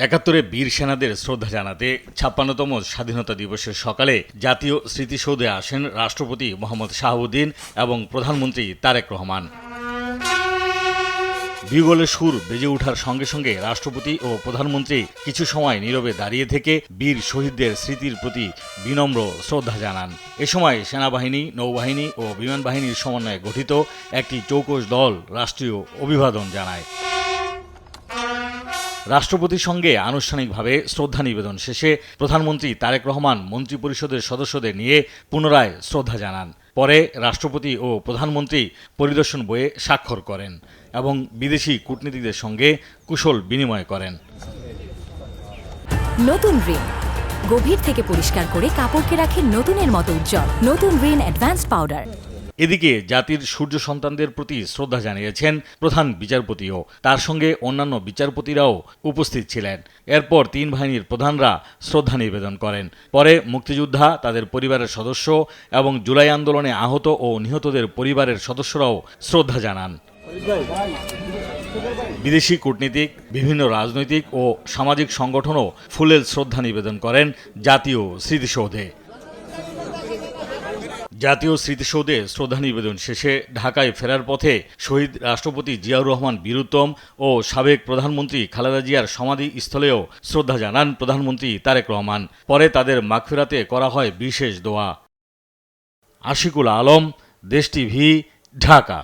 একাত্তরে বীর সেনাদের শ্রদ্ধা জানাতে ৫৬তম স্বাধীনতা দিবসের সকালে জাতীয় স্মৃতিসৌধে আসেন রাষ্ট্রপতি মোহাম্মদ শাহাবুদ্দিন এবং প্রধানমন্ত্রী তারেক রহমান। বিগলের সুর বেজে ওঠার সঙ্গে সঙ্গে রাষ্ট্রপতি ও প্রধানমন্ত্রী কিছু সময় নীরবে দাঁড়িয়ে থেকে বীর শহীদদের স্মৃতির প্রতি বিনম্র শ্রদ্ধা জানান। এ সময় সেনাবাহিনী, নৌবাহিনী ও বিমান বাহিনীর সমন্বয়ে গঠিত একটি চৌকস দল রাষ্ট্রীয় অভিবাদন জানায়। রাষ্ট্রপতির সঙ্গে আনুষ্ঠানিকভাবে শ্রদ্ধা নিবেদন শেষে প্রধানমন্ত্রী তারেক রহমান মন্ত্রিপরিষদের সদস্যদের নিয়ে পুনরায় শ্রদ্ধা জানান। পরে রাষ্ট্রপতি ও প্রধানমন্ত্রী পরিদর্শন বইয়ে স্বাক্ষর করেন এবং বিদেশি কূটনীতিকদের সঙ্গে কুশল বিনিময় করেন। নতুন রিন গভীর থেকে পরিষ্কার করে কাপড়কে রাখে নতুনের মতো উজ্জ্বল। নতুন রিন অ্যাডভান্সড পাউডার। এদিকে জাতির সূর্য সন্তানদের প্রতি শ্রদ্ধা জানিয়েছেন প্রধান বিচারপতিও। তার সঙ্গে অন্যান্য বিচারপতিরাও উপস্থিত ছিলেন। এরপর তিন বাহিনীর প্রধানরা শ্রদ্ধা নিবেদন করেন। পরে মুক্তিযোদ্ধা, তাদের পরিবারের সদস্য এবং জুলাই আন্দোলনে আহত ও নিহতদের পরিবারের সদস্যরাও শ্রদ্ধা জানান। বিদেশি কূটনীতিক, বিভিন্ন রাজনৈতিক ও সামাজিক সংগঠনও ফুলেল শ্রদ্ধা নিবেদন করেন জাতীয় স্মৃতিসৌধে। জাতীয় স্মৃতিসৌধে শ্রদ্ধা নিবেদন শেষে ঢাকায় ফেরার পথে শহীদ রাষ্ট্রপতি জিয়াউর রহমান বীরুত্তম ও সাবেক প্রধানমন্ত্রী খালেদা জিয়ার সমাধিস্থলেও শ্রদ্ধা জানান প্রধানমন্ত্রী তারেক রহমান। পরে তাদের মাগফিরাতে করা হয় বিশেষ দোয়া। আশিকুল আলম, দেশ টিভি, ঢাকা।